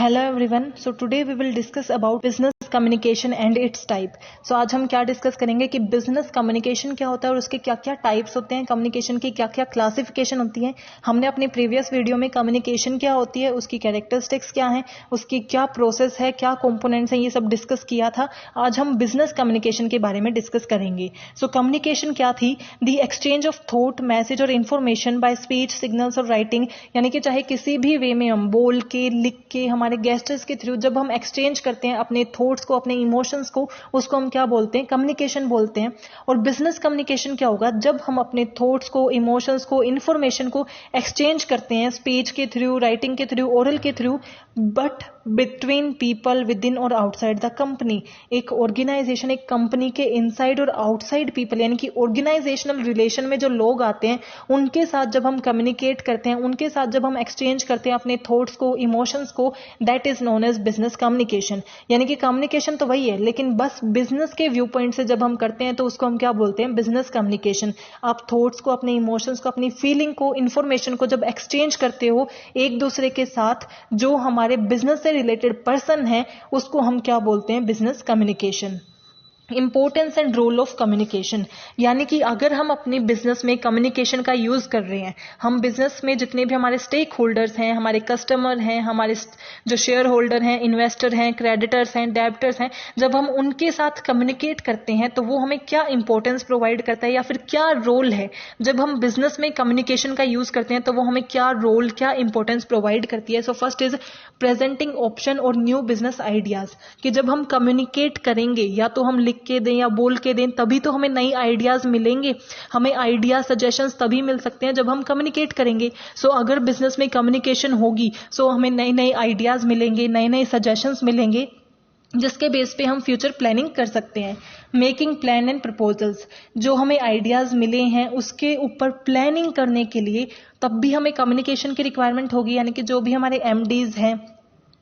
Hello everyone. So today we will discuss about business communication and its type. So आज हम क्या discuss करेंगे कि बिजनेस कम्युनिकेशन क्या होता है और उसके क्या क्या टाइप्स होते हैं, कम्युनिकेशन की क्या क्या क्लासिफिकेशन होती है. हमने अपनी प्रीवियस वीडियो में कम्युनिकेशन क्या होती है, उसकी कैरेक्टरिस्टिक्स क्या हैं, उसकी क्या प्रोसेस है, क्या कंपोनेंट्स हैं, ये सब डिस्कस किया था. आज हम बिजनेस कम्युनिकेशन के बारे में डिस्कस करेंगे. सो कम्युनिकेशन क्या थी? The exchange of thought, message और इन्फॉर्मेशन बाय स्पीच, सिग्नल्स और राइटिंग. यानी कि चाहे किसी भी वे में हम बोल के, लिख के, हमारे गेस्टर्स के थ्रू जब हम एक्सचेंज करते हैं अपने थॉट्स को, अपने इमोशंस को, उसको हम क्या बोलते हैं? कम्युनिकेशन बोलते हैं. और बिजनेस कम्युनिकेशन क्या होगा? जब हम अपने थॉट्स को, इमोशंस को, इंफॉर्मेशन को एक्सचेंज करते हैं स्पीच के थ्रू, राइटिंग के थ्रू, ओरल के through, but between people with in और आउटसाइड द कंपनी. एक ऑर्गेनाइजेशन, एक कंपनी के इनसाइड और आउटसाइड पीपल, यानी कि ऑर्गेनाइजेशनल रिलेशन में जो लोग आते हैं उनके साथ जब हम कम्युनिकेट करते हैं, उनके साथ जब हम एक्सचेंज करते हैं अपने थॉट्स को, इमोशंस को, that is known as business communication. यानी कि कम्युनिकेशन तो वही है, लेकिन बस बिजनेस के व्यू पॉइंट से जब हम करते हैं तो उसको हम क्या बोलते हैं? Business communication. आप थॉट्स को, अपने इमोशंस को, अपनी फीलिंग को, इंफॉर्मेशन को जब एक्सचेंज करते हो एक दूसरे के साथ, जो हमारे बिजनेस से रिलेटेड पर्सन है, उसको हम क्या बोलते हैं? Business communication. Importance and role of communication. यानी कि अगर हम अपने बिजनेस में कम्युनिकेशन का यूज कर रहे हैं, हम बिजनेस में जितने भी हमारे स्टेक होल्डर्स हैं, हमारे कस्टमर हैं, हमारे जो शेयर होल्डर हैं, इन्वेस्टर हैं, क्रेडिटर्स हैं, डेब्टर्स हैं, जब हम उनके साथ कम्युनिकेट करते हैं तो वो हमें क्या इंपॉर्टेंस प्रोवाइड करता है या फिर क्या रोल है? जब हम बिजनेस में कम्युनिकेशन का यूज करते हैं तो वो हमें क्या रोल, क्या इंपॉर्टेंस प्रोवाइड करती है? So first is presenting option और न्यू बिजनेस आइडियाज. कि जब हम कम्युनिकेट करेंगे, या तो हम लिख के दें या बोल के दें, तभी तो हमें नई आइडियाज मिलेंगे. हमें आइडिया, सजेशंस तभी मिल सकते हैं जब हम कम्युनिकेट करेंगे. सो अगर बिजनेस में कम्युनिकेशन होगी, सो हमें नए नए आइडियाज मिलेंगे, नए नए सजेशंस मिलेंगे, जिसके बेस पे हम फ्यूचर प्लानिंग कर सकते हैं. Making plan and proposals. जो हमें आइडियाज मिले हैं उसके ऊपर प्लानिंग करने के लिए तब भी हमें कम्युनिकेशन की रिक्वायरमेंट होगी. यानी कि जो भी हमारे एमडीज हैं,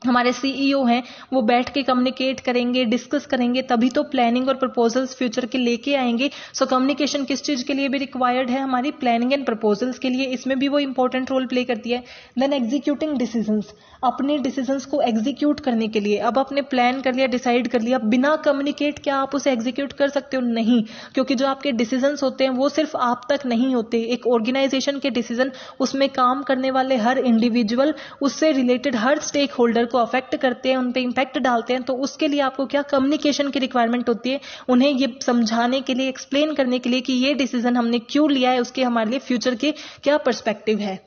हमारे सीईओ हैं, वो बैठ के कम्युनिकेट करेंगे, डिस्कस करेंगे, तभी तो प्लानिंग और प्रपोजल्स फ्यूचर के लेके आएंगे. सो कम्युनिकेशन किस चीज के लिए भी रिक्वायर्ड है? हमारी प्लानिंग एंड प्रपोजल्स के लिए. इसमें भी वो इंपॉर्टेंट रोल प्ले करती है. Then executing decisions. अपने डिसीजंस को एग्जीक्यूट करने के लिए, अब आपने प्लान कर लिया, डिसाइड कर लिया, बिना कम्युनिकेट क्या आप उसे एग्जीक्यूट कर सकते हो? नहीं. क्योंकि जो आपके डिसीजंस होते हैं वो सिर्फ आप तक नहीं होते. एक ऑर्गेनाइजेशन के डिसीजन, उसमें काम करने वाले हर इंडिविजुअल, उससे रिलेटेड हर स्टेक होल्डर को अफेक्ट करते हैं, उन पे इंपैक्ट डालते हैं. तो उसके लिए आपको क्या? कम्युनिकेशन की रिक्वायरमेंट होती है. उन्हें ये समझाने के लिए, एक्सप्लेन करने के लिए कि ये डिसीजन हमने क्यों लिया है, उसके हमारे लिए फ्यूचर के क्या पर्सपेक्टिव है.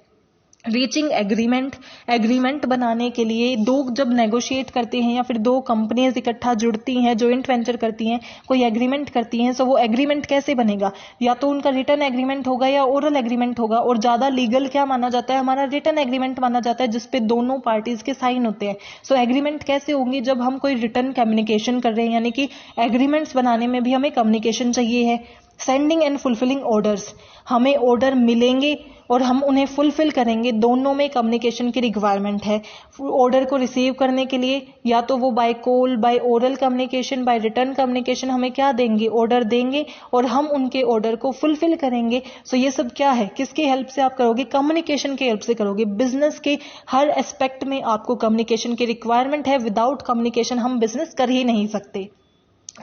Reaching agreement. एग्रीमेंट बनाने के लिए दो जब नेगोशिएट करते हैं या फिर दो कंपनीज इकट्ठा जुड़ती हैं, जॉइंट वेंचर करती हैं, कोई एग्रीमेंट करती हैं, सो वो एग्रीमेंट कैसे बनेगा? या तो उनका रिटर्न एग्रीमेंट होगा या ओरल एग्रीमेंट होगा. और ज्यादा लीगल क्या माना जाता है? हमारा रिटर्न एग्रीमेंट माना जाता है, जिसपे दोनों पार्टीज के साइन होते हैं. सो एग्रीमेंट कैसे होंगी? जब हम कोई रिटर्न कम्युनिकेशन कर रहे हैं, यानी कि एग्रीमेंट्स बनाने में भी हमें कम्युनिकेशन चाहिए है. Sending end fulfilling orders. हमें ऑर्डर मिलेंगे और हम उन्हें फुलफिल करेंगे, दोनों में कम्युनिकेशन की रिक्वायरमेंट है. ऑर्डर को रिसीव करने के लिए या तो वो by call, by oral communication, by written communication हमें क्या देंगे? ऑर्डर देंगे और हम उनके ऑर्डर को फुलफिल करेंगे. सो ये सब क्या है? किसकी हेल्प से आप करोगे? कम्युनिकेशन की हेल्प से करोगे. बिजनेस के हर एस्पेक्ट में आपको कम्युनिकेशन की रिक्वायरमेंट है. विदाउट कम्युनिकेशन हम बिजनेस कर ही नहीं सकते.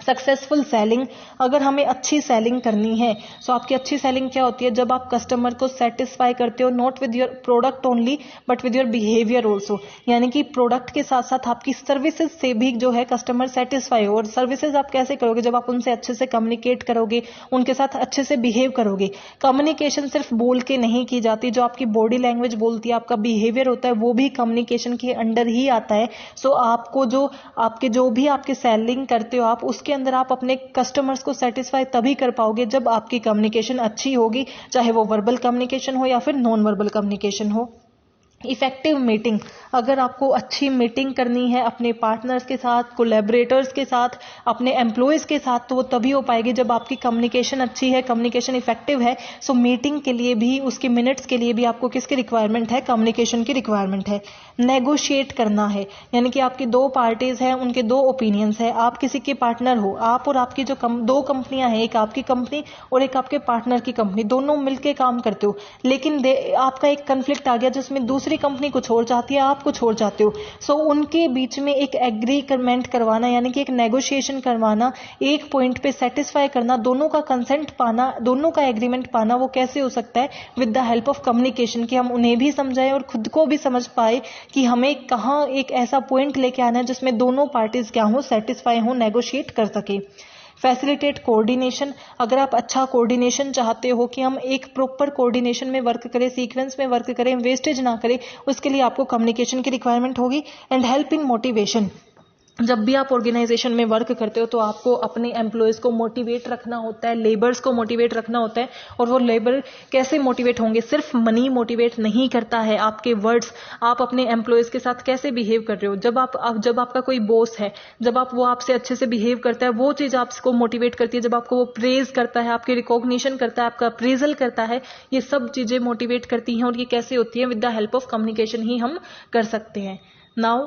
Successful selling. अगर हमें अच्छी सेलिंग करनी है, सो आपकी अच्छी सेलिंग क्या होती है? जब आप कस्टमर को सेटिस्फाई करते हो, not with your product only but with your behaviour also. यानी कि प्रोडक्ट के साथ साथ आपकी सर्विसेज से भी जो है कस्टमर सेटिस्फाई हो. और सर्विसेज आप कैसे करोगे? जब आप उनसे अच्छे से कम्युनिकेट करोगे, उनके साथ अच्छे से बिहेव करोगे. कम्युनिकेशन सिर्फ बोल के नहीं की जाती. जो आपकी बॉडी लैंग्वेज बोलती है, आपका बिहेवियर होता है, वो भी कम्युनिकेशन के अंडर ही आता है. सो आपको जो भी आपके सेलिंग करते हो, आप उसके अंदर आप अपने कस्टमर्स को सेटिस्फाई तभी कर पाओगे जब आपकी कम्युनिकेशन अच्छी होगी, चाहे वो वर्बल कम्युनिकेशन हो या फिर नॉन वर्बल कम्युनिकेशन हो. Effective meeting. अगर आपको अच्छी मीटिंग करनी है अपने पार्टनर्स के साथ, कोलैबोरेटर्स के साथ, अपने एम्प्लॉयज के साथ, तो वो तभी हो पाएगी जब आपकी कम्युनिकेशन अच्छी है, कम्युनिकेशन इफेक्टिव है. सो मीटिंग के लिए भी, उसके मिनट्स के लिए भी आपको किसकी रिक्वायरमेंट है? कम्युनिकेशन की रिक्वायरमेंट है. नेगोशिएट करना है, यानी कि आपकी दो पार्टीज हैं, उनके दो ओपिनियंस है. आप किसी के पार्टनर हो, आप और आपकी जो दो कंपनियां हैं, एक आपकी कंपनी और एक आपके पार्टनर की कंपनी, दोनों मिलकर काम करते हो. लेकिन आपका एक कन्फ्लिक्ट आ गया जिसमें दूसरी दूसरी कंपनी कुछ और चाहती है, आप कुछ और चाहते हो। सो उनके बीच में एक एग्रीमेंट करवाना, यानी कि एक नेगोशिएशन करवाना, एक पॉइंट पे सेटिस्फाई करना, दोनों का कंसेंट पाना, दोनों का एग्रीमेंट पाना, वो कैसे हो सकता है? With the help of communication, कि हम उन्हें भी समझाएं और खुद को भी समझ पाए कि हमें कहाँ एक ऐसा पॉइंट लेके आना है जिसमें दोनों पार्टीज क्या हो, सेटिस्फाई हो, नेगोशिएट कर सके। फैसिलिटेट कोऑर्डिनेशन, अगर आप अच्छा कोऑर्डिनेशन चाहते हो कि हम एक प्रॉपर कोऑर्डिनेशन में वर्क करें, सीक्वेंस में वर्क करें, वेस्टेज ना करें, उसके लिए आपको कम्युनिकेशन की रिक्वायरमेंट होगी। एंड हेल्प इन मोटिवेशन, जब भी आप ऑर्गेनाइजेशन में वर्क करते हो तो आपको अपने एम्प्लॉयज़ को मोटिवेट रखना होता है, लेबर्स को मोटिवेट रखना होता है। और वो लेबर कैसे मोटिवेट होंगे? सिर्फ मनी मोटिवेट नहीं करता है, आपके वर्ड्स, आप अपने एम्प्लॉयज़ के साथ कैसे बिहेव कर रहे हो। जब आपका कोई बॉस है, जब वो आपसे अच्छे से बिहेव करता है, वो चीज़ आपको मोटिवेट करती है। जब आपको वो प्रेज करता है, आपकी रिकॉग्निशन करता है, आपका अप्रेजल करता है, ये सब चीज़ें मोटिवेट करती हैं। और ये कैसे होती है? With the help of communication ही हम कर सकते हैं। नाउ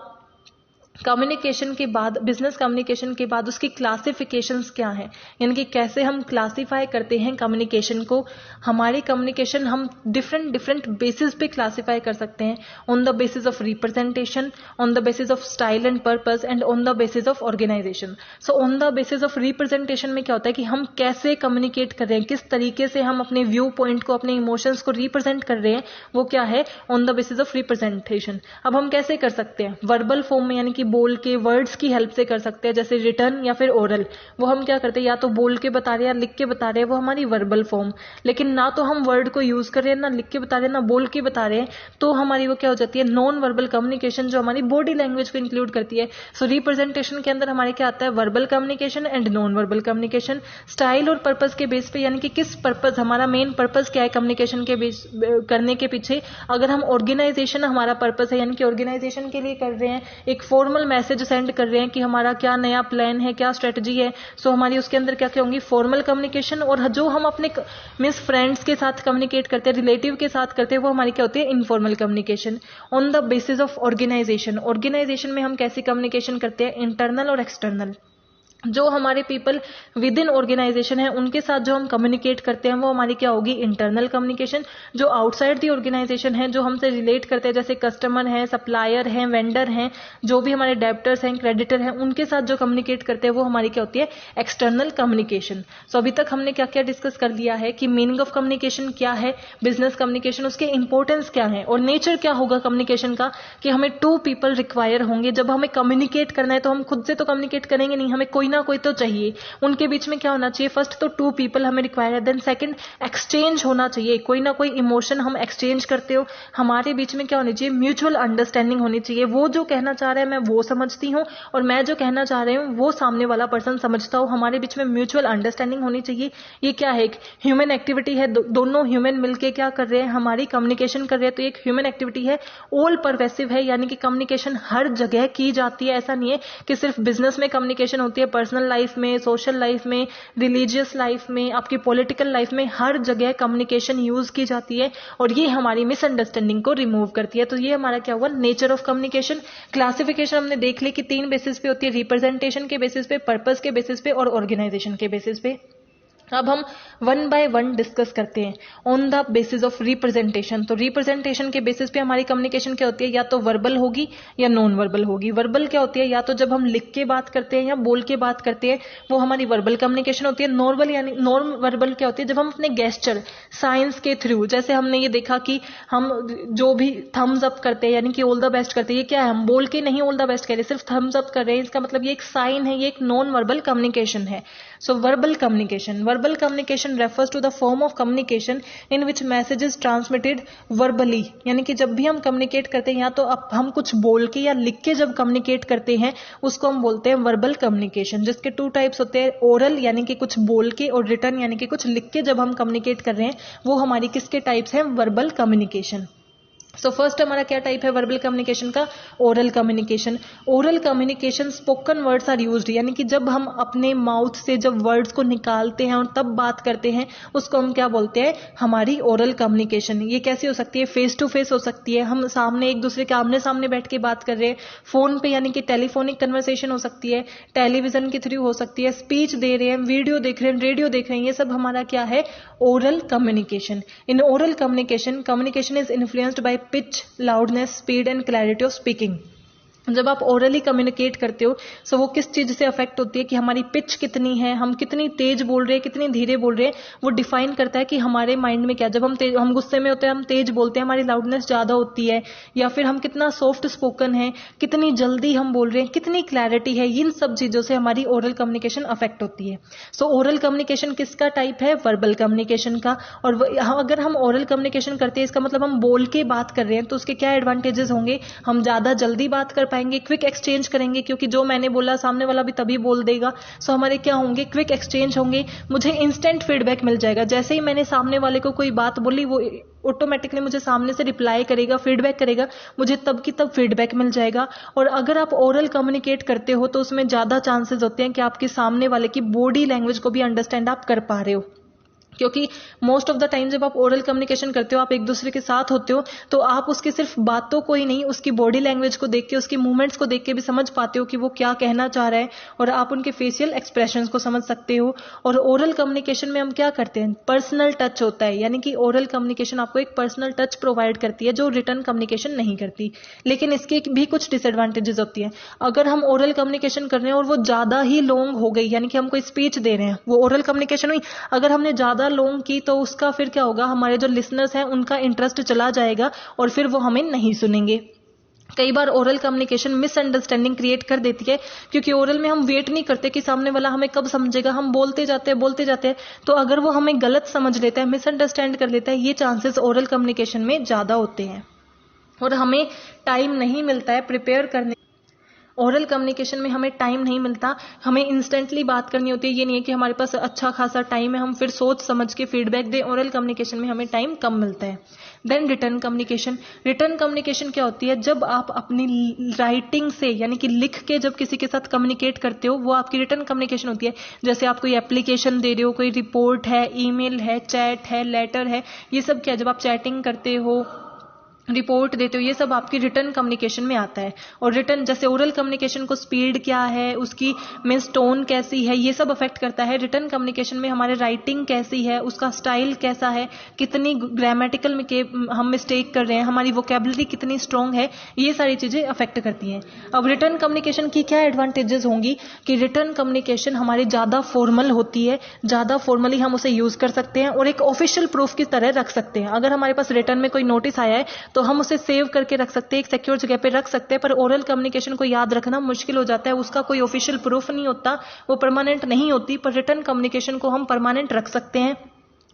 कम्युनिकेशन के बाद, बिजनेस कम्युनिकेशन के बाद उसकी क्लासिफिकेशंस क्या है, यानी कि कैसे हम क्लासिफाई करते हैं कम्युनिकेशन को। हमारी कम्युनिकेशन हम डिफरेंट बेसिस पे क्लासिफाई कर सकते हैं, on the basis of representation, on the basis of style and purpose, and on the basis of organisation. So on the basis of representation में क्या होता है कि हम कैसे कम्युनिकेट कर रहे हैं, किस तरीके से हम अपने व्यू पॉइंट को, अपने इमोशंस को रिप्रेजेंट कर रहे हैं, वो क्या है? On the basis of representation. अब हम कैसे कर सकते हैं? वर्बल फॉर्म में, यानी कि बोल के, वर्ड्स की हेल्प से कर सकते हैं, जैसे रिटर्न या फिर ओरल। वो हम क्या करते हैं, या तो बोल के बता रहे हैं या लिख के बता रहे हैं, वो हमारी वर्बल फॉर्म। लेकिन ना तो हम वर्ड को यूज कर रहे हैं, ना लिख के बता रहे हैं, ना बोल के बता रहे हैं, तो हमारी वो क्या हो जाती है? नॉन वर्बल कम्युनिकेशन, जो हमारी बॉडी लैंग्वेज को इंक्लूड करती है। सो रिप्रेजेंटेशन के अंदर हमारे क्या आता है? Verbal communication and non verbal communication. Style और पर्पस के बेस पे, यानी कि किस पर्पस, हमारा मेन पर्पस क्या है कम्युनिकेशन के बेस करने के पीछे। अगर हम ऑर्गेनाइजेशन हमारा पर्पस है, यानी कि ऑर्गेनाइजेशन के लिए कर रहे हैं, एक फॉर्मल मैसेज सेंड कर रहे हैं कि हमारा क्या नया प्लान है, क्या स्ट्रेटजी है, सो हमारी उसके अंदर क्या क्या होंगी? Formal communication. और जो हम अपने मींस फ्रेंड्स के साथ कम्युनिकेट करते हैं, रिलेटिव के साथ करते हैं, वो हमारी क्या होती है? Informal communication. On the basis of organisation, organisation में हम कैसी कम्युनिकेशन करते हैं? इंटरनल और एक्सटर्नल। जो हमारे पीपल विद इन ऑर्गेनाइजेशन है, उनके साथ जो हम कम्युनिकेट करते हैं, वो हमारी क्या होगी? Internal communication. जो आउटसाइड दी ऑर्गेनाइजेशन है, जो हमसे रिलेट करते हैं, जैसे कस्टमर है, सप्लायर है, वेंडर हैं, जो भी हमारे डेब्टर्स हैं, क्रेडिटर हैं, उनके साथ जो कम्युनिकेट करते हैं, वो हमारी क्या होती है? External communication. सो अभी तक हमने क्या क्या डिस्कस कर लिया है कि मीनिंग ऑफ कम्युनिकेशन क्या है, बिजनेस कम्युनिकेशन, उसके इंपॉर्टेंस क्या है, और नेचर क्या होगा कम्युनिकेशन का, कि हमें 2 पीपल रिक्वायर होंगे। जब हमें कम्युनिकेट करना है तो हम खुद से तो कम्युनिकेट करेंगे नहीं, हमें कोई ना कोई तो चाहिए। उनके बीच में क्या होना चाहिए? फर्स्ट तो 2 पीपल हमें रिक्वायर है, देन सेकंड एक्सचेंज होना चाहिए, कोई ना कोई इमोशन हम एक्सचेंज करते हो, हमारे बीच में क्या होनी चाहिए? म्यूचुअल अंडरस्टैंडिंग होनी चाहिए। वो जो कहना चाह रहा है मैं वो समझती हूँ, और मैं जो कहना चाह रही हूँ वो सामने वाला पर्सन समझता हो, हमारे बीच में म्यूचुअल अंडरस्टैंडिंग होनी चाहिए। ये क्या है? एक ह्यूमन एक्टिविटी है, दोनों ह्यूमन मिलके क्या कर रहे हैं? हमारी कम्युनिकेशन कर रहे हैं। तो एक ह्यूमन एक्टिविटी है, ऑल परवेसिव है, यानी कि कम्युनिकेशन हर जगह की जाती है। ऐसा नहीं है कि सिर्फ बिजनेस में कम्युनिकेशन होती है, पर्सनल लाइफ में, सोशल लाइफ में, रिलीजियस लाइफ में, आपकी पॉलिटिकल लाइफ में, हर जगह कम्युनिकेशन यूज की जाती है। और ये हमारी मिसअंडरस्टैंडिंग को रिमूव करती है। तो ये हमारा क्या हुआ? Nature of communication. क्लासिफिकेशन हमने देख ली कि 3 बेसिस पे होती है, रिप्रेजेंटेशन के बेसिस पे, पर्पस के बेसिस पे, और ऑर्गेनाइजेशन के बेसिस पे। अब हम 1 बाय 1 डिस्कस करते हैं। On the basis of representation, तो रिप्रेजेंटेशन के बेसिस पे हमारी कम्युनिकेशन क्या होती है? या तो वर्बल होगी या नॉन वर्बल होगी। वर्बल क्या होती है? या तो जब हम लिख के बात करते हैं या बोल के बात करते हैं, वो हमारी वर्बल कम्युनिकेशन होती है। नॉन वर्बल क्या होती है? जब हम अपने गेस्चर, साइंस के थ्रू, जैसे हमने ये देखा कि हम जो भी थम्स अप करते हैं, यानी कि ऑल द बेस्ट करते हैं, ये क्या है? हम बोल के नहीं ऑल द बेस्ट कह रहे, सिर्फ थम्स अप कर रहे हैं, इसका मतलब ये एक साइन है, ये एक नॉन वर्बल कम्युनिकेशन है। So verbal communication, verbal communication refers to the form of communication in which message is transmitted verbally, यानी कि जब भी हम कम्युनिकेट करते हैं, या तो अब हम कुछ बोल के या लिख के जब कम्युनिकेट करते हैं, उसको हम बोलते हैं वर्बल कम्युनिकेशन, जिसके 2 टाइप्स होते हैं, ओरल यानी कि कुछ बोल के, और रिटर्न यानी कि कुछ लिख के जब हम कम्युनिकेट कर रहे हैं, वो हमारी किसके टाइप्स हैं? Verbal communication. सो फर्स्ट हमारा क्या टाइप है वर्बल कम्युनिकेशन का? Oral communication. Oral communication spoken words are used, यानी कि जब हम अपने माउथ से जब वर्ड्स को निकालते हैं और तब बात करते हैं, उसको हम क्या बोलते हैं? हमारी ओरल कम्युनिकेशन। ये कैसी हो सकती है? फेस टू फेस हो सकती है, हम सामने एक दूसरे के आमने सामने बैठ के बात कर रहे हैं, फोन पे यानी कि टेलीफोनिक कन्वर्सेशन हो सकती है, टेलीविजन के थ्रू हो सकती है, स्पीच दे रहे हैं, वीडियो देख रहे हैं, रेडियो देख रहे हैं, ये सब हमारा क्या है? Oral communication. In oral communication, communication is influenced by pitch, loudness, speed and clarity of speaking. जब आप ओरली कम्युनिकेट करते हो तो वो किस चीज से अफेक्ट होती है कि हमारी पिच कितनी है, हम कितनी तेज बोल रहे हैं, कितनी धीरे बोल रहे हैं, वो डिफाइन करता है कि हमारे माइंड में क्या। जब हम गुस्से में होते हैं, हम तेज बोलते हैं, हमारी लाउडनेस ज्यादा होती है, या फिर हम कितना सॉफ्ट स्पोकन है, कितनी जल्दी हम बोल रहे हैं, कितनी क्लैरिटी है, इन सब चीजों से हमारी ओरल कम्युनिकेशन अफेक्ट होती है। सो ओरल कम्युनिकेशन किसका टाइप है? वर्बल कम्युनिकेशन का। और अगर हम ओरल कम्युनिकेशन करते हैं, इसका मतलब हम बोल के बात कर रहे हैं, तो उसके क्या एडवांटेजेस होंगे? हम ज्यादा जल्दी बात कर पाएंगे, क्विक एक्सचेंज करेंगे, क्योंकि जो मैंने बोला सामने वाला भी तभी बोल देगा। सो हमारे क्या होंगे? क्विक एक्सचेंज होंगे, मुझे इंस्टेंट फीडबैक मिल जाएगा। जैसे ही मैंने सामने वाले को कोई बात बोली, वो ऑटोमेटिकली मुझे सामने से रिप्लाई करेगा, फीडबैक करेगा, मुझे तब की तब फीडबैक मिल जाएगा। और अगर आप ओरल कम्युनिकेट करते हो तो उसमें ज्यादा चांसेस होते हैं कि आपके सामने वाले की बॉडी लैंग्वेज को भी अंडरस्टैंड आप कर पा रहे हो, क्योंकि मोस्ट ऑफ द टाइम जब आप ओरल कम्युनिकेशन करते हो, आप एक दूसरे के साथ होते हो, तो आप उसकी सिर्फ बातों को ही नहीं, उसकी बॉडी लैंग्वेज को देख के, उसकी मूवमेंट्स को देख के भी समझ पाते हो कि वो क्या कहना चाह रहा है, और आप उनके फेशियल एक्सप्रेशंस को समझ सकते हो। और ओरल कम्युनिकेशन में हम क्या करते हैं? पर्सनल टच होता है, यानी कि ओरल कम्युनिकेशन आपको एक पर्सनल टच प्रोवाइड करती है, जो रिटर्न कम्युनिकेशन नहीं करती। लेकिन इसके भी कुछ डिसएडवांटेजेस होती है। अगर हम ओरल कम्युनिकेशन कर रहे हैं और वो ज्यादा ही लॉन्ग हो गई, यानी कि हम कोई स्पीच दे रहे हैं, वो ओरल कम्युनिकेशन हुई, अगर हमने ज्यादा लोगों की, तो उसका फिर क्या होगा? हमारे जो लिसनर्स हैं उनका इंटरेस्ट चला जाएगा और फिर वो हमें नहीं सुनेंगे। कई बार ओरल कम्युनिकेशन मिसअंडरस्टैंडिंग क्रिएट कर देती है, क्योंकि ओरल में हम वेट नहीं करते कि सामने वाला हमें कब समझेगा, हम बोलते जाते हैं, तो अगर वो हमें गलत समझ लेता है, मिसअंडरस्टैंड कर लेता है, ये चांसेस ओरल कम्युनिकेशन में ज्यादा होते हैं और हमें टाइम नहीं मिलता है प्रिपेयर करने। ओरल कम्युनिकेशन में हमें टाइम नहीं मिलता, हमें इंस्टेंटली बात करनी होती है। ये नहीं है कि हमारे पास अच्छा खासा टाइम है, हम फिर सोच समझ के फीडबैक दें। ओरल कम्युनिकेशन में हमें टाइम कम मिलता है। Then written communication. Written communication क्या होती है? जब आप अपनी राइटिंग से, यानी कि लिख के जब किसी के साथ कम्युनिकेट करते हो, वो आपकी रिटर्न कम्युनिकेशन होती है। जैसे आप कोई एप्लीकेशन दे रहे हो, कोई रिपोर्ट है, ईमेल है, चैट है, लेटर है, ये सब क्या, जब आप चैटिंग करते हो, रिपोर्ट देते हो, ये सब आपकी रिटर्न कम्युनिकेशन में आता है। और रिटर्न, जैसे ओरल कम्युनिकेशन को स्पीड क्या है, उसकी मीन्स टोन कैसी है, ये सब अफेक्ट करता है। रिटर्न कम्युनिकेशन में हमारे राइटिंग कैसी है, उसका स्टाइल कैसा है, कितनी ग्रामेटिकल में हम मिस्टेक कर रहे हैं, हमारी वोकेबलरी कितनी स्ट्रांग है, ये सारी चीजें अफेक्ट करती हैं। अब रिटर्न कम्युनिकेशन की क्या एडवांटेजेस होंगी कि रिटर्न कम्युनिकेशन हमारी ज्यादा फॉर्मल होती है, ज्यादा फॉर्मली हम उसे यूज कर सकते हैं और एक ऑफिशियल प्रूफ की तरह रख सकते हैं। अगर हमारे पास रिटर्न में कोई नोटिस आया है तो हम उसे सेव करके रख सकते हैं, एक सिक्योर जगह पे रख सकते हैं। पर ओरल कम्युनिकेशन को याद रखना मुश्किल हो जाता है, उसका कोई ऑफिशियल प्रूफ नहीं होता, वो परमानेंट नहीं होती। पर रिटर्न कम्युनिकेशन को हम परमानेंट रख सकते हैं।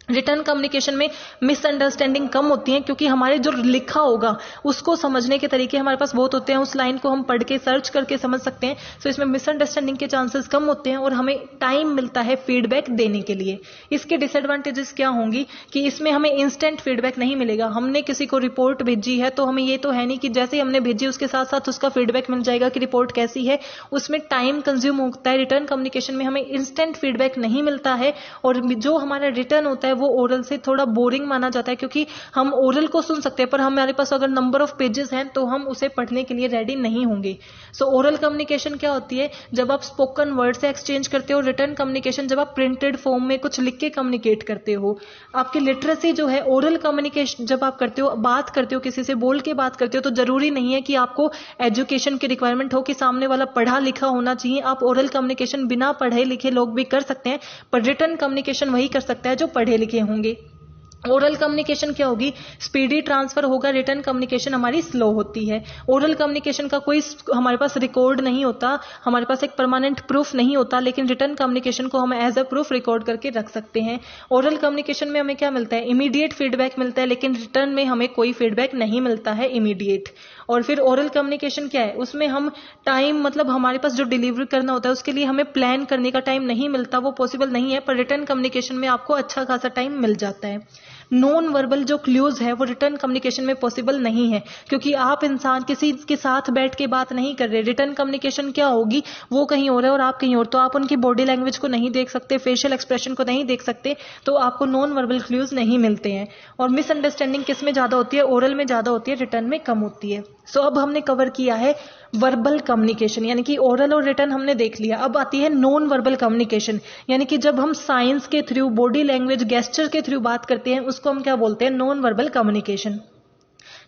रिटर्न कम्युनिकेशन में मिसअंडरस्टैंडिंग कम होती है, क्योंकि हमारे जो लिखा होगा उसको समझने के तरीके हमारे पास बहुत होते हैं, उस लाइन को हम पढ़ के सर्च करके समझ सकते हैं। सो इसमें मिसअंडरस्टैंडिंग के चांसेस कम होते हैं और हमें टाइम मिलता है फीडबैक देने के लिए। इसके डिसएडवांटेजेस क्या होंगी कि इसमें हमें इंस्टेंट फीडबैक नहीं मिलेगा। हमने किसी को रिपोर्ट भेजी है तो हमें ये तो है नहीं कि जैसे ही हमने भेजी उसके साथ साथ उसका फीडबैक मिल जाएगा कि रिपोर्ट कैसी है, उसमें टाइम कंज्यूम होता है। रिटर्न कम्युनिकेशन में हमें इंस्टेंट फीडबैक नहीं मिलता है और जो हमारा रिटर्न होता है वो ओरल से थोड़ा बोरिंग माना जाता है, क्योंकि हम ओरल को सुन सकते हैं पर हमारे पास अगर नंबर ऑफ पेजेस हैं तो हम उसे पढ़ने के लिए रेडी नहीं होंगे। सो ओरल कम्युनिकेशन क्या होती है? जब आप स्पोकन वर्ड से एक्सचेंज करते हो। रिटर्न कम्युनिकेशन जब आप प्रिंटेड फॉर्म में कुछ लिख के कम्युनिकेट करते हो। आपकी लिटरेसी जो है, ओरल कम्युनिकेशन जब आप करते हो, बात करते हो, किसी से बोल के बात करते हो, तो जरूरी नहीं है कि आपको एजुकेशन की रिक्वायरमेंट हो कि सामने वाला पढ़ा लिखा होना चाहिए। आप ओरल कम्युनिकेशन बिना पढ़े लिखे लोग भी कर सकते हैं, पर रिटर्न कम्युनिकेशन वही कर सकता है जो पढ़े लिखे होंगे। ओरल कम्युनिकेशन क्या होगी? स्पीडी ट्रांसफर होगा, रिटर्न कम्युनिकेशन हमारी स्लो होती है। ओरल कम्युनिकेशन का कोई हमारे पास रिकॉर्ड नहीं होता, हमारे पास एक परमानेंट प्रूफ नहीं होता, लेकिन रिटर्न कम्युनिकेशन को हम एज अ प्रूफ रिकॉर्ड करके रख सकते हैं। ओरल कम्युनिकेशन में हमें क्या मिलता है? इमीडिएट फीडबैक मिलता है, लेकिन रिटर्न में हमें कोई फीडबैक नहीं मिलता है इमीडिएट। और फिर ओरल कम्युनिकेशन क्या है? उसमें हम टाइम, मतलब हमारे पास जो डिलीवरी करना होता है उसके लिए हमें प्लान करने का टाइम नहीं मिलता, वो पॉसिबल नहीं है। पर रिटर्न कम्युनिकेशन में आपको अच्छा खासा टाइम मिल जाता है। नॉन वर्बल जो क्लूज है वो रिटर्न कम्युनिकेशन में पॉसिबल नहीं है, क्योंकि आप इंसान किसी के साथ बैठ के बात नहीं कर रहे। रिटर्न कम्युनिकेशन क्या होगी? वो कहीं और है और आप कहीं और, तो आप उनकी बॉडी लैंग्वेज को नहीं देख सकते, फेशियल एक्सप्रेशन को नहीं देख सकते, तो आपको नॉन वर्बल क्लूज नहीं मिलते हैं। और मिसअंडरस्टैंडिंग किस में ज्यादा होती है? ओरल में ज्यादा होती है, रिटर्न में कम होती है। सो अब हमने कवर किया है वर्बल कम्युनिकेशन, यानी कि ओरल और रिटर्न हमने देख लिया। अब आती है नॉन वर्बल कम्युनिकेशन, यानी कि जब हम साइंस के थ्रू, बॉडी लैंग्वेज, गेस्चर के थ्रू बात करते हैं, उसको हम क्या बोलते हैं? Non verbal communication.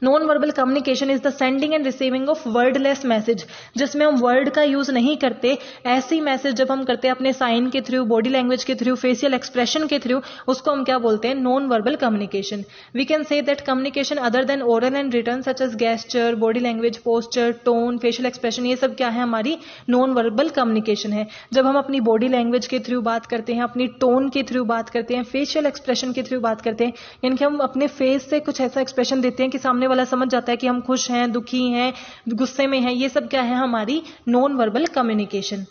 Non verbal communication is the sending end receiving of wordless message, जिसमें हम वर्ड का यूज नहीं करते। ऐसी मैसेज जब हम करते हैं अपने साइन के थ्रू, बॉडी लैंग्वेज के थ्रू, फेशियल एक्सप्रेशन के थ्रू, उसको हम क्या बोलते हैं? Non verbal communication. We can say that communication other than oral and written such as gesture, body language, posture, tone, facial expression, ये सब क्या है? हमारी नॉन वर्बल कम्युनिकेशन है। जब हम अपनी बॉडी लैंग्वेज के थ्रू बात करते हैं, अपनी टोन के थ्रू बात करते हैं, फेशियल एक्सप्रेशन के थ्रू बात करते हैं, यानी कि हम अपने फेस से कुछ ऐसा एक्सप्रेशन देते हैं कि सामने वाला समझ जाता है कि हम खुश हैं, दुखी हैं, गुस्से में हैं, ये सब क्या है? हमारी नॉन वर्बल कम्युनिकेशन।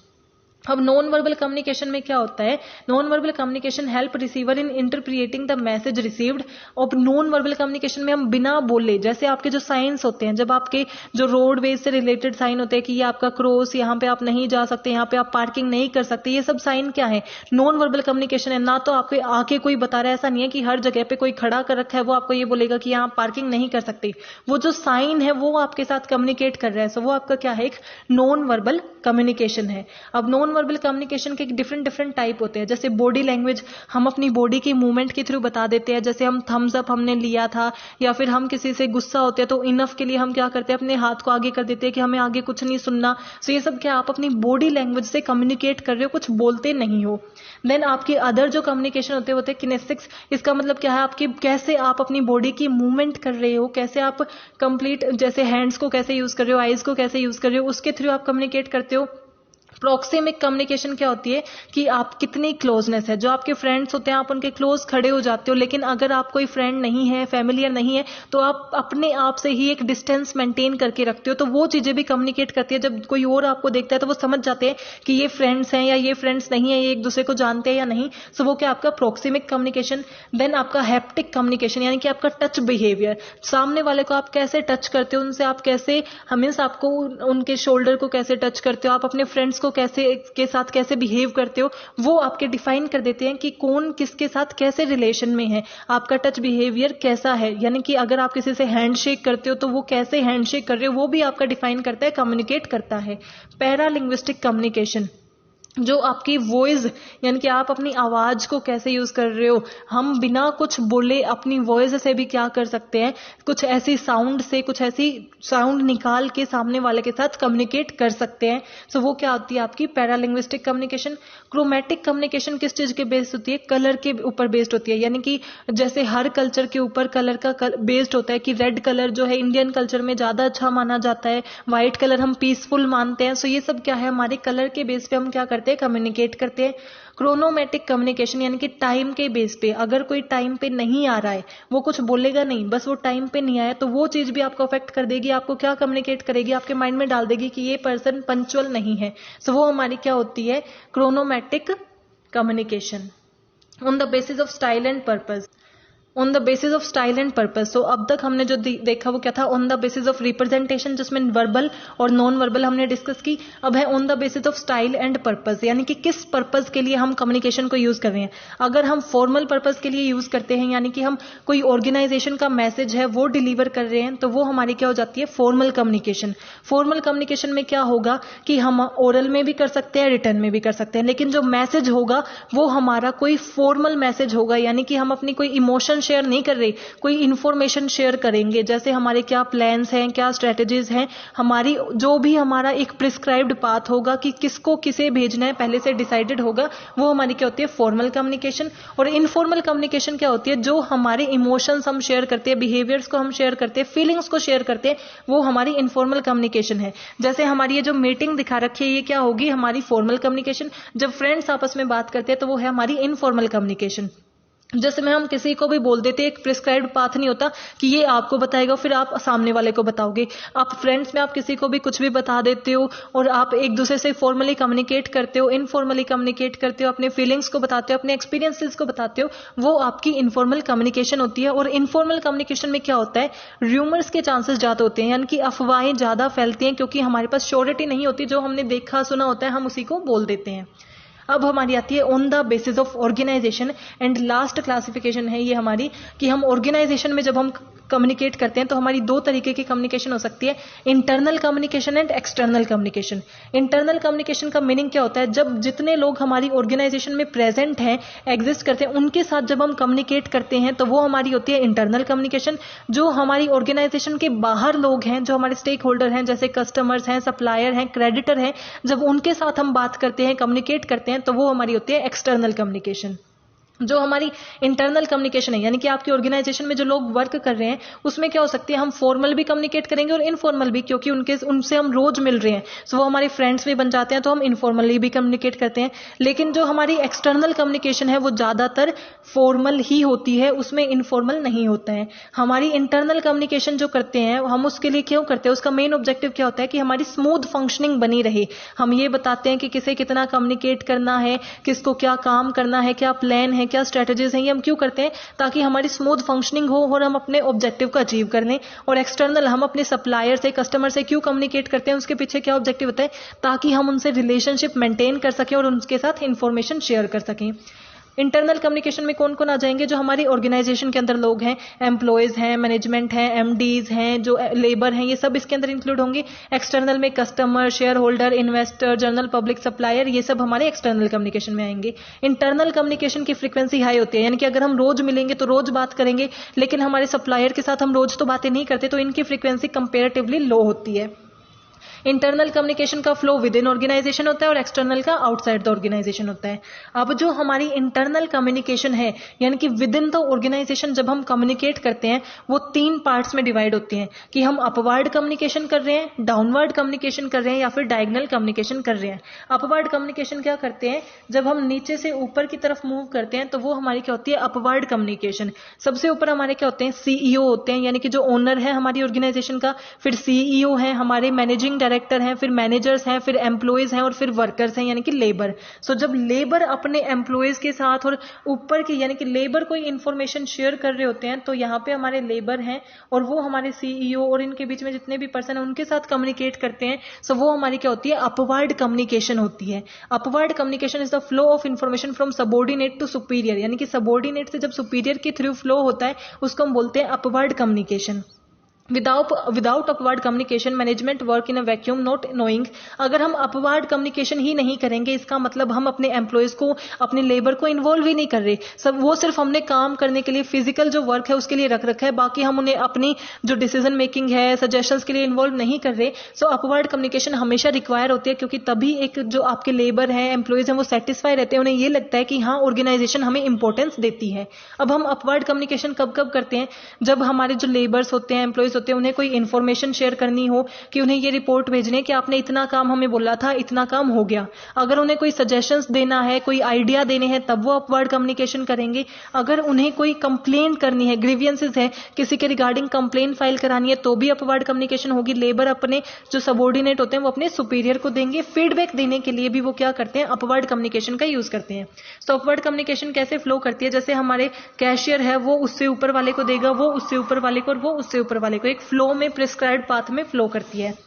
अब नॉन वर्बल कम्युनिकेशन में क्या होता है? Non verbal communication help receiver in interpreting the message received. और नॉन वर्बल कम्युनिकेशन में हम बिना बोले, जैसे आपके जो साइंस होते हैं, जब आपके जो रोडवेज से रिलेटेड साइन होते हैं कि ये आपका क्रॉस, यहाँ पे आप नहीं जा सकते, यहाँ पे आप पार्किंग नहीं कर सकते, ये सब साइन क्या है? नॉन वर्बल कम्युनिकेशन है। ना तो आपके आके कोई बता रहा है, ऐसा नहीं है कि हर जगह पे कोई खड़ा कर रखा है वो आपको ये बोलेगा कि यहाँ पार्किंग नहीं कर सकते। वो जो साइन है वो आपके साथ कम्युनिकेट कर रहा है, सो वो आपका क्या है? एक नॉन वर्बल कम्युनिकेशन है। अब नॉन वर्बल कम्युनिकेशन के डिफरेंट डिफरेंट टाइप होते हैं। जैसे बॉडी लैंग्वेज, हम अपनी बॉडी की मूवमेंट के थ्रू बता देते हैं। जैसे हम थम्स अप हमने लिया था, या फिर हम किसी से गुस्सा होते हैं तो इनफ के लिए हम क्या करते हैं? अपने हाथ को आगे कर देते हैं कि हमें आगे कुछ नहीं सुनना। सो ये सब क्या, आप अपनी बॉडी लैंग्वेज से कम्युनिकेट कर रहे हो, कुछ बोलते नहीं हो। देन आपकी अदर जो कम्युनिकेशन होते हैं किनेसिक्स। इसका मतलब क्या है? आपकी कैसे आप अपनी बॉडी की मूवमेंट कर रहे हो, कैसे आप कंप्लीट, जैसे हैंड्स को कैसे यूज कर रहे हो, आईज को कैसे यूज कर रहे हो, उसके थ्रू आप कम्युनिकेट करते हो। प्रॉक्सिमिक कम्युनिकेशन क्या होती है? कि आप कितनी क्लोजनेस है। जो आपके फ्रेंड्स होते हैं आप उनके क्लोज खड़े हो जाते हो, लेकिन अगर आप कोई फ्रेंड नहीं है, फैमिलियर नहीं है, तो आप अपने आप से ही एक डिस्टेंस मेंटेन करके रखते हो। तो वो चीजें भी कम्युनिकेट करती है। जब कोई और आपको देखता है तो वो समझ जाते हैं कि ये फ्रेंड्स हैं या ये फ्रेंड्स नहीं है, ये एक दूसरे को जानते हैं या नहीं। सो वो क्या आपका प्रॉक्सिमिक कम्युनिकेशन। देन आपका हैप्टिक कम्युनिकेशन, यानी कि आपका टच बिहेवियर। सामने वाले को आप कैसे टच करते हो, उनसे आप कैसे, मींस आपको उनके शोल्डर को कैसे टच करते हो, आप अपने फ्रेंड्स को कैसे के साथ कैसे बिहेव करते हो, वो आपके डिफाइन कर देते हैं कि कौन किसके साथ कैसे रिलेशन में है, आपका टच बिहेवियर कैसा है। यानी कि अगर आप किसी से हैंडशेक करते हो तो वो कैसे हैंडशेक कर रहे हो, वो भी आपका डिफाइन करता है, कम्युनिकेट करता है। पैरालिंग्विस्टिक कम्युनिकेशन, जो आपकी वॉइस, यानी कि आप अपनी आवाज को कैसे यूज कर रहे हो। हम बिना कुछ बोले अपनी वॉइस से भी क्या कर सकते हैं? कुछ ऐसी साउंड से, कुछ ऐसी साउंड निकाल के सामने वाले के साथ कम्युनिकेट कर सकते हैं। सो वो क्या होती है? आपकी पैरालिंग्विस्टिक कम्युनिकेशन। क्रोमैटिक कम्युनिकेशन किस चीज के बेस्ड होती है? कलर के ऊपर बेस्ड होती है। यानी कि जैसे हर कल्चर के ऊपर कलर का बेस्ड होता है कि रेड कलर जो है इंडियन कल्चर में ज्यादा अच्छा माना जाता है, व्हाइट कलर हम पीसफुल मानते हैं। सो ये सब क्या है? हमारे कलर के बेस पे हम क्या करते हैं? कम्युनिकेट करते हैं। क्रोनोमेटिक कम्युनिकेशन, यानी कि टाइम के बेस पे, अगर कोई टाइम पे नहीं आ रहा है, वो कुछ बोलेगा नहीं, बस वो टाइम पे नहीं आया, तो वो चीज भी आपको अफेक्ट कर देगी। आपको क्या कम्युनिकेट करेगी? आपके माइंड में डाल देगी कि ये पर्सन पंक्चुअल नहीं है। सो वो हमारी क्या होती है? Chronemic communication. On the basis of style and purpose, on the basis of style and purpose. So अब तक हमने जो देखा वो क्या था? On the basis of representation, जिसमें वर्बल और नॉन वर्बल हमने डिस्कस की। अब है on the basis of style and purpose, यानी कि किस पर्पस के लिए हम कम्युनिकेशन को यूज कर रहे हैं। अगर हम फॉर्मल पर्पस के लिए यूज करते हैं, यानी कि हम कोई ऑर्गेनाइजेशन का मैसेज है वो डिलीवर कर रहे हैं, तो वो हमारी क्या हो जाती है? Formal communication. फॉर्मल कम्युनिकेशन में क्या होगा कि हम ओरल में भी कर सकते हैं, रिटर्न में भी कर सकते हैं, लेकिन जो मैसेज होगा वो हमारा कोई फॉर्मल मैसेज होगा। यानी कि हम अपनी कोई इमोशन शेयर नहीं कर रहे, कोई इंफॉर्मेशन शेयर करेंगे, जैसे हमारे क्या प्लान्स हैं, क्या स्ट्रेटेजीज हैं, हमारी जो भी हमारा एक प्रिस्क्राइब्ड पाथ होगा कि किसको किसे भेजना है, पहले से डिसाइडेड होगा, वो हमारी क्या होती है? Formal communication. और इनफॉर्मल कम्युनिकेशन क्या होती है? जो हमारे इमोशंस हम शेयर करते हैं, बिहेवियर्स को हम शेयर करते हैं, फीलिंग्स को शेयर करते हैं, वो हमारी इनफॉर्मल कम्युनिकेशन है। जैसे हमारी ये जो मीटिंग दिखा रखी है, ये क्या होगी? हमारी फॉर्मल कम्युनिकेशन। जब फ्रेंड्स आपस में बात करते हैं तो वो है हमारी इनफॉर्मल कम्युनिकेशन। जिसमें हम किसी को भी बोल देते, एक प्रिस्क्राइब्ड पाथ नहीं होता कि ये आपको बताएगा फिर आप सामने वाले को बताओगे। आप फ्रेंड्स में आप किसी को भी कुछ भी बता देते हो और आप एक दूसरे से फॉर्मली कम्युनिकेट करते हो, इनफॉर्मली कम्युनिकेट करते हो, अपने फीलिंग्स को बताते हो, अपने एक्सपीरियंसेस को बताते हो, वो आपकी इनफॉर्मल कम्युनिकेशन होती है। और इनफॉर्मल कम्युनिकेशन में क्या होता है? र्यूमर्स के चांसेस ज्यादा होते हैं, यानी कि अफवाहें ज्यादा फैलती हैं, क्योंकि हमारे पास श्योरिटी नहीं होती, जो हमने देखा सुना होता है हम उसी को बोल देते हैं। अब हमारी आती है on the basis of organisation, and last classification है ये हमारी कि हम ऑर्गेनाइजेशन में जब हम कम्युनिकेट करते हैं तो हमारी दो तरीके की कम्युनिकेशन हो सकती है, internal communication and external communication. Internal communication का मीनिंग क्या होता है, जब जितने लोग हमारी ऑर्गेनाइजेशन में प्रेजेंट हैं, एग्जिस्ट करते हैं, उनके साथ जब हम कम्युनिकेट करते हैं तो वो हमारी होती है इंटरनल कम्युनिकेशन। जो हमारी ऑर्गेनाइजेशन के बाहर लोग हैं, जो हमारे स्टेक होल्डर हैं, जैसे कस्टमर्स हैं, सप्लायर हैं, क्रेडिटर हैं, जब उनके साथ हम बात करते हैं, कम्युनिकेट करते हैं, तो वो हमारी होती है एक्सटर्नल कम्युनिकेशन। जो हमारी इंटरनल कम्युनिकेशन है, यानी कि आपकी ऑर्गेनाइजेशन में जो लोग वर्क कर रहे हैं, उसमें क्या हो सकती है, हम फॉर्मल भी कम्युनिकेट करेंगे और इनफॉर्मल भी, क्योंकि उनसे हम रोज मिल रहे हैं, सो वो हमारे फ्रेंड्स भी बन जाते हैं, तो हम इनफॉर्मली भी कम्युनिकेट करते हैं। लेकिन जो हमारी एक्सटर्नल कम्युनिकेशन है वो ज्यादातर फॉर्मल ही होती है, उसमें इनफॉर्मल नहीं होता है। हमारी इंटरनल कम्युनिकेशन जो करते हैं हम उसके लिए क्यों करते हैं, उसका मेन ऑब्जेक्टिव क्या होता है कि हमारी स्मूथ फंक्शनिंग बनी रहे। हम ये बताते हैं कि किसे कितना कम्युनिकेट करना है, किसको क्या काम करना है, क्या प्लान है, क्या स्ट्रेटजीज हैं, ये हम क्यों करते हैं, ताकि हमारी स्मूथ फंक्शनिंग हो और हम अपने ऑब्जेक्टिव को अचीव कर लें। और एक्सटर्नल हम अपने सप्लायर से, कस्टमर से क्यों कम्युनिकेट करते हैं, उसके पीछे क्या ऑब्जेक्टिव होता है, ताकि हम उनसे रिलेशनशिप मेंटेन कर सकें और उनके साथ इंफॉर्मेशन शेयर कर सकें। इंटरनल कम्युनिकेशन में कौन कौन आ जाएंगे, जो हमारी ऑर्गेनाइजेशन के अंदर लोग हैं, एम्प्लॉयज हैं, मैनेजमेंट हैं, एमडीज हैं, जो लेबर हैं, ये सब इसके अंदर इंक्लूड होंगे। एक्सटर्नल में customer, share holder, investor, general public, supplier, ये सब हमारे एक्सटर्नल कम्युनिकेशन में आएंगे। इंटरनल कम्युनिकेशन की फ्रीक्वेंसी हाई होती है, यानी कि अगर हम रोज मिलेंगे तो रोज बात करेंगे, लेकिन हमारे सप्लायर के साथ हम रोज तो बातें नहीं करते, तो इनकी फ्रीक्वेंसी कंपेरेटिवली लो होती है। इंटरनल कम्युनिकेशन का फ्लो विद इन ऑर्गेनाइजेशन होता है और एक्सटर्नल का आउटसाइड द ऑर्गेनाइजेशन होता है। अब जो हमारी इंटरनल कम्युनिकेशन है, यानी कि विद इन द ऑर्गेनाइजेशन जब हम कम्युनिकेट करते हैं, वो 3 पार्ट्स में डिवाइड होती हैं कि हम अपवर्ड कम्युनिकेशन कर रहे हैं, डाउनवर्ड कम्युनिकेशन कर रहे हैं, या फिर डायगोनल कम्युनिकेशन कर रहे हैं। अपवर्ड कम्युनिकेशन क्या करते हैं, जब हम नीचे से ऊपर की तरफ मूव करते हैं तो वो हमारी क्या होती है, अपवर्ड कम्युनिकेशन। सबसे ऊपर हमारे क्या होते हैं, सीईओ होते हैं, यानी कि जो ओनर है हमारी ऑर्गेनाइजेशन का, फिर सीईओ है, हमारे मैनेजिंग डायरेक्टर हैं, फिर मैनेजर्स हैं, फिर एम्प्लॉयज हैं और फिर वर्कर्स हैं, यानी कि लेबर। सो जब लेबर अपने एम्प्लॉयज के साथ और ऊपर की यानी कि लेबर कोई इंफॉर्मेशन शेयर कर रहे होते हैं, तो यहाँ पे हमारे लेबर हैं और वो हमारे सीईओ और इनके बीच में जितने भी पर्सन हैं उनके साथ कम्युनिकेट करते हैं। सो वो हमारी क्या होती है, अपवर्ड कम्युनिकेशन होती है। Upward communication is the flow of information from subordinate to superior, यानी कि सबऑर्डिनेट से जब सुपीरियर के थ्रू फ्लो होता है उसको हम बोलते हैं upward communication. Without upward communication management work in a vacuum not knowing. अगर हम अपवर्ड कम्युनिकेशन ही नहीं करेंगे, इसका मतलब हम अपने एम्प्लॉयज को, अपने लेबर को इन्वॉल्व ही नहीं कर रहे। सब वो सिर्फ हमने काम करने के लिए, फिजिकल जो वर्क है उसके लिए रख रखा है, बाकी हम उन्हें अपनी जो डिसीजन मेकिंग है, सजेशंस के लिए इन्वॉल्व नहीं कर रहे। सो अपवर्ड कम्युनिकेशन हमेशा रिक्वायर होती है, क्योंकि तभी एक जो आपके लेबर है, एम्प्लॉयज हैं, वो सेटिस्फाई रहते हैं, उन्हें ये लगता है कि हाँ ऑर्गेनाइजेशन हमें इंपॉर्टेंस देती है। अब हम अपवर्ड कम्युनिकेशन कब कब करते हैं, जब हमारे जो लेबर्स होते हैं, एम्प्लॉयज होते हैं, उन्हें कोई इंफॉर्मेशन शेयर करनी हो कि उन्हें ये रिपोर्ट भेजने कि आपने इतना काम हमें बोला था, इतना काम हो गया। अगर उन्हें कोई सजेशंस देना है, कोई आइडिया देने हैं, तब वो अपवर्ड कम्युनिकेशन करेंगे। अगर उन्हें कोई कंप्लेंट करनी है, ग्रीवियंसेस है, किसी के रिगार्डिंग कंप्लेंट फाइल करानी है, तो भी अपवर्ड कम्युनिकेशन होगी। लेबर अपने जो सबऑर्डिनेट होते हैं वो अपने सुपीरियर को देंगे। फीडबैक देने के लिए भी वो क्या करते हैं, अपवर्ड कम्युनिकेशन का यूज करते हैं। तो अपवर्ड कम्युनिकेशन कैसे फ्लो करती है, जैसे हमारे कैशियर है, वो उससे ऊपर वाले को देगा, वो उससे ऊपर वाले को, और वो उससे ऊपर वाले को, एक फ्लो में, प्रिस्क्राइब्ड पाथ में फ्लो करती है।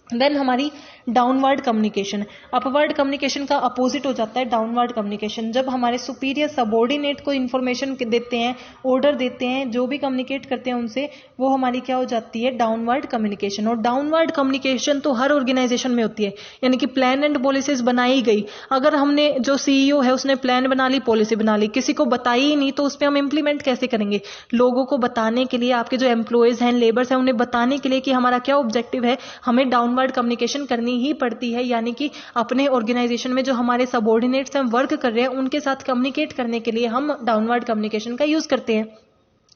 देन हमारी डाउनवर्ड कम्युनिकेशन, अपवर्ड कम्युनिकेशन का अपोजिट हो जाता है डाउनवर्ड कम्युनिकेशन। जब हमारे सुपीरियर सबऑर्डिनेट को इन्फॉर्मेशन देते हैं, ऑर्डर देते हैं, जो भी कम्युनिकेट करते हैं उनसे, वो हमारी क्या हो जाती है, डाउनवर्ड कम्युनिकेशन। और डाउनवर्ड कम्युनिकेशन तो हर ऑर्गेनाइजेशन में होती है, यानी कि प्लान एंड पॉलिसीज बनाई गई, अगर हमने जो सीईओ है उसने प्लान बना ली, पॉलिसी बना ली, किसी को बताई ही नहीं, तो उस पर हम इंप्लीमेंट कैसे करेंगे। लोगों को बताने के लिए, आपके जो एम्प्लॉयज हैं, लेबर्स हैं, उन्हें बताने के लिए कि हमारा क्या ऑब्जेक्टिव है, हमें डाउनवर्ड कम्युनिकेशन करनी ही पड़ती है। यानी कि अपने ऑर्गेनाइजेशन में जो हमारे सबऑर्डिनेट्स हैं, वर्क कर रहे हैं, उनके साथ कम्युनिकेट करने के लिए हम डाउनवर्ड कम्युनिकेशन का यूज करते हैं।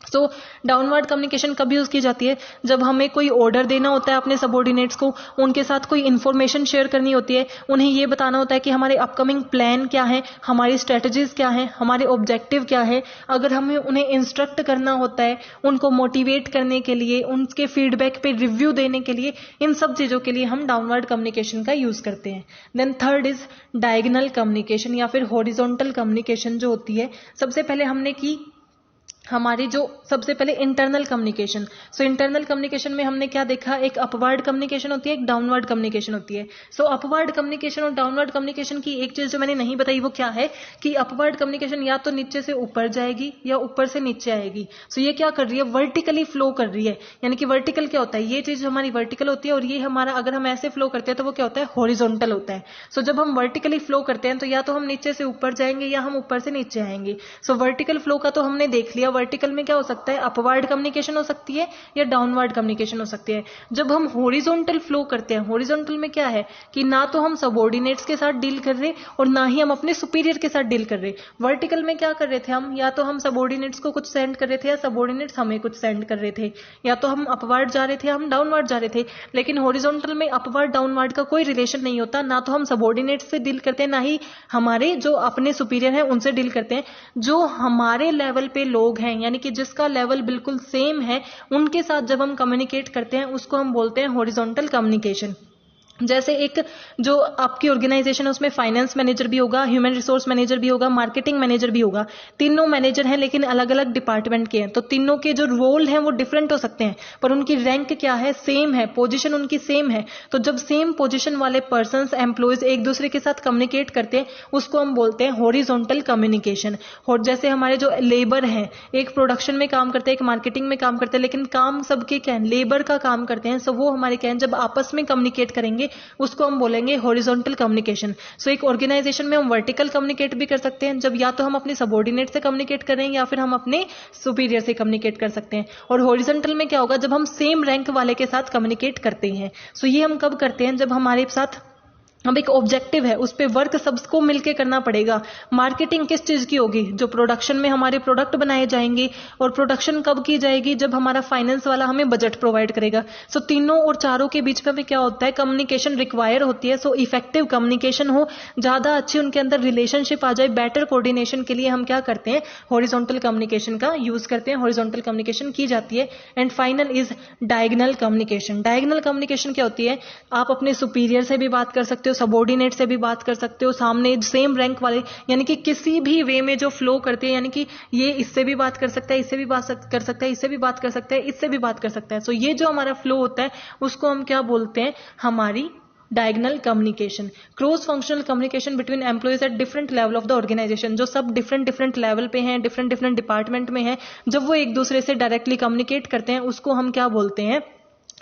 सो डाउनवर्ड कम्युनिकेशन कब यूज की जाती है, जब हमें कोई ऑर्डर देना होता है अपने सबऑर्डिनेट्स को, उनके साथ कोई इंफॉर्मेशन शेयर करनी होती है, उन्हें यह बताना होता है कि हमारे अपकमिंग प्लान क्या है, हमारी स्ट्रेटजीज क्या है, हमारे ऑब्जेक्टिव क्या है। अगर हमें उन्हें इंस्ट्रक्ट करना होता है, उनको मोटिवेट करने के लिए, उनके फीडबैक पे रिव्यू देने के लिए, इन सब चीजों के लिए हम डाउनवर्ड कम्युनिकेशन का यूज करते हैं। Then third is diagonal communication या फिर हॉरिजॉन्टल कम्युनिकेशन जो होती है। सबसे पहले हमने की हमारी जो सबसे पहले internal communication. So internal communication में हमने क्या देखा, एक अपवर्ड कम्युनिकेशन होती है, एक डाउनवर्ड कम्युनिकेशन होती है। सो अपवर्ड कम्युनिकेशन और डाउनवर्ड कम्युनिकेशन की एक चीज जो मैंने नहीं बताई वो क्या है कि अपवर्ड कम्युनिकेशन या तो नीचे से ऊपर जाएगी या ऊपर से नीचे आएगी। सो ये क्या कर रही है, वर्टिकली फ्लो कर रही है। यानी कि वर्टिकल क्या होता है, ये चीज हमारी वर्टिकल होती है और ये हमारा अगर हम ऐसे फ्लो करते हैं तो वो क्या होता है, हॉरिजॉन्टल होता है। सो जब हम वर्टिकली फ्लो करते हैं तो या तो हम नीचे से ऊपर जाएंगे या हम ऊपर से नीचे आएंगे। सो वर्टिकल फ्लो का तो हमने देख लिया। वर्टिकल में क्या हो सकता है, अपवर्ड कम्युनिकेशन हो सकती है या डाउनवर्ड कम्युनिकेशन हो सकती है। जब हम हॉरिजॉन्टल फ्लो करते हैं, हॉरिजॉन्टल में क्या है कि ना तो हम सबऑर्डिनेट्स के साथ डील कर रहे और ना ही हम अपने सुपीरियर के साथ डील कर रहे। वर्टिकल में क्या कर रहे थे हम, या तो हम सबऑर्डिनेट्स को कुछ सेंड कर रहे थे या सबऑर्डिनेट्स हमें कुछ सेंड कर रहे थे, या तो हम अपवर्ड जा रहे थे या हम डाउनवर्ड जा रहे थे। लेकिन हॉरिजॉन्टल में अपवर्ड डाउनवर्ड का कोई रिलेशन नहीं होता, ना तो हम सबऑर्डिनेट्स से डील करते हैं ना ही हमारे जो अपने सुपीरियर हैं उनसे डील करते हैं। जो हमारे लेवल पे लोग हैं यानी कि जिसका लेवल बिल्कुल सेम है उनके साथ जब हम कम्युनिकेट करते हैं उसको हम बोलते हैं हॉरिजॉन्टल कम्युनिकेशन। जैसे एक जो आपकी ऑर्गेनाइजेशन है उसमें फाइनेंस मैनेजर भी होगा, ह्यूमन रिसोर्स मैनेजर भी होगा, मार्केटिंग मैनेजर भी होगा। तीनों मैनेजर हैं लेकिन अलग अलग डिपार्टमेंट के हैं, तो तीनों के जो रोल हैं वो डिफरेंट हो सकते हैं पर उनकी रैंक क्या है, सेम है, पोजीशन उनकी सेम है। तो जब सेम पोजीशन वाले पर्संस एम्प्लॉयज एक दूसरे के साथ कम्युनिकेट करते हैं उसको हम बोलते हैं हॉरिजॉन्टल कम्युनिकेशन। और जैसे हमारे जो लेबर हैं, एक प्रोडक्शन में काम करते हैं, एक मार्केटिंग में काम करते हैं, लेकिन काम सबके क्या है, लेबर का काम करते हैं। सो वो हमारे क्या है, जब आपस में कम्युनिकेट करेंगे उसको हम बोलेंगे हॉरिजॉन्टल कम्युनिकेशन। सो एक ऑर्गेनाइजेशन में हम वर्टिकल कम्युनिकेट भी कर सकते हैं, जब या तो हम अपने सबऑर्डिनेट से कम्युनिकेट कर रहे हैं या फिर हम अपने सुपीरियर से कम्युनिकेट कर सकते हैं। और हॉरिजॉन्टल में क्या होगा, जब हम सेम रैंक वाले के साथ कम्युनिकेट करते हैं। सो ये हम कब करते हैं, जब हमारे साथ अब एक ऑब्जेक्टिव है, उस पे वर्क सबको मिलके करना पड़ेगा। मार्केटिंग किस चीज की होगी, जो प्रोडक्शन में हमारे प्रोडक्ट बनाए जाएंगे। और प्रोडक्शन कब की जाएगी, जब हमारा फाइनेंस वाला हमें बजट प्रोवाइड करेगा। सो तीनों और चारों के बीच में क्या होता है, कम्युनिकेशन रिक्वायर होती है। सो इफेक्टिव कम्युनिकेशन हो, ज्यादा अच्छी उनके अंदर रिलेशनशिप आ जाए, बेटर कोऑर्डिनेशन के लिए हम क्या करते हैं, हॉरिजॉन्टल कम्युनिकेशन का यूज करते हैं, हॉरिजॉन्टल कम्युनिकेशन की जाती है। And final is diagonal communication. Diagonal communication क्या होती है, आप अपने सुपीरियर से भी बात कर सकते हो, सबऑर्डिनेट से भी बात कर सकते हो, सामने सेम रैंक वाले, यानी कि किसी भी वे में जो फ्लो करते हैं, यानी कि ये इससे भी बात कर सकता है, इससे भी बात कर सकता है, इससे भी बात कर सकता है, इससे भी बात कर सकता है। सो ये जो हमारा फ्लो होता है उसको हम क्या बोलते हैं, हमारी diagonal communication. Cross functional communication between employees at different level of the organisation. जो सब डिफरेंट डिफरेंट लेवल पे हैं, डिफरेंट डिफरेंट डिपार्टमेंट में हैं, जब वो एक दूसरे से डायरेक्टली कम्युनिकेट करते हैं उसको हम क्या बोलते हैं,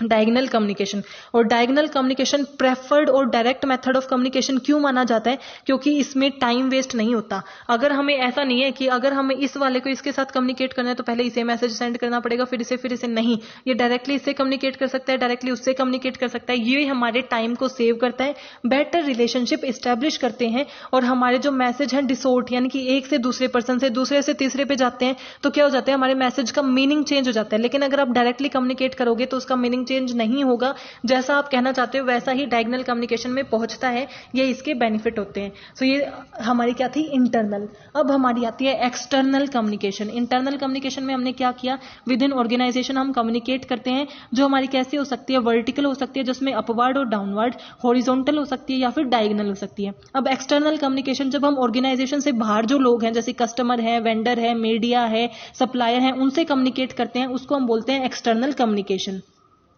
डायगोनल कम्युनिकेशन। और डायगोनल कम्युनिकेशन प्रेफर्ड और डायरेक्ट मेथड ऑफ कम्युनिकेशन क्यों माना जाता है, क्योंकि इसमें टाइम वेस्ट नहीं होता। अगर हमें ऐसा नहीं है कि अगर हमें इस वाले को इसके साथ कम्युनिकेट करना है तो पहले इसे मैसेज सेंड करना पड़ेगा, फिर इसे नहीं, ये डायरेक्टली इससे कम्युनिकेट कर सकता है, डायरेक्टली उससे कम्युनिकेट कर सकता है। ये हमारे टाइम को सेव करता है, बेटर रिलेशनशिप इस्टेब्लिश करते हैं। और हमारे जो मैसेज हैं डिसोर्ट, यानी कि एक से दूसरे पर्सन से दूसरे से तीसरे पे जाते हैं तो क्या हो जाता है, हमारे मैसेज का मीनिंग चेंज हो जाता है। लेकिन अगर आप डायरेक्टली कम्युनिकेट करोगे तो उसका मीनिंग चेंज नहीं होगा, जैसा आप कहना चाहते हो वैसा ही डायगोनल कम्युनिकेशन में पहुंचता है। ये इसके बेनिफिट होते हैं। सो ये हमारी क्या थी, इंटरनल। अब हमारी आती है एक्सटर्नल कम्युनिकेशन। इंटरनल कम्युनिकेशन में हमने क्या किया, विद इन ऑर्गेनाइजेशन हम कम्युनिकेट करते हैं, जो हमारी कैसी हो सकती है, वर्टिकल हो सकती है जिसमें अपवर्ड और डाउनवर्ड, हॉरिजॉन्टल हो सकती है या फिर डायगोनल हो सकती है। अब एक्सटर्नल कम्युनिकेशन, जब हम ऑर्गेनाइजेशन से बाहर जो लोग हैं जैसे कस्टमर है, वेंडर है, मीडिया है, सप्लायर है, उनसे कम्युनिकेट करते हैं, उसको हम बोलते हैं एक्सटर्नल कम्युनिकेशन।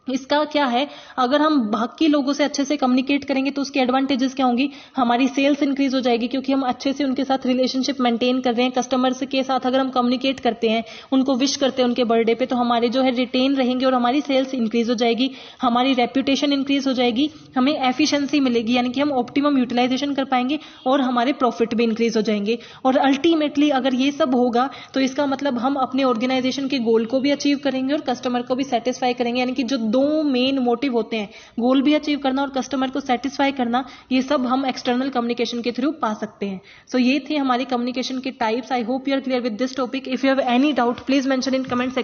इसका क्या है, अगर हम बाकी लोगों से अच्छे से कम्युनिकेट करेंगे तो उसकी एडवांटेजेस क्या होंगी, हमारी सेल्स इंक्रीज हो जाएगी क्योंकि हम अच्छे से उनके साथ रिलेशनशिप मेंटेन कर रहे हैं। कस्टमर्स के साथ अगर हम कम्युनिकेट करते हैं, उनको विश करते हैं उनके बर्थडे पे, तो हमारे जो है रिटेन रहेंगे और हमारी सेल्स इंक्रीज हो जाएगी, हमारी रेप्यूटेशन इंक्रीज हो जाएगी, हमें एफिशिएंसी मिलेगी, यानी कि हम ऑप्टिमम यूटिलाइजेशन कर पाएंगे और हमारे प्रॉफिट भी इंक्रीज हो जाएंगे। और अल्टीमेटली अगर ये सब होगा तो इसका मतलब हम अपने ऑर्गेनाइजेशन के गोल को भी अचीव करेंगे और कस्टमर को भी सेटिस्फाई करेंगे। यानी कि जो दो मेन मोटिव होते हैं, गोल भी अचीव करना और कस्टमर को सेटिस्फाई करना, ये सब हम एक्सटर्नल कम्युनिकेशन के थ्रू पा सकते हैं। सो ये थे हमारी कम्युनिकेशन के types. I hope you are clear with this topic. If you have any doubt please mention in comment section.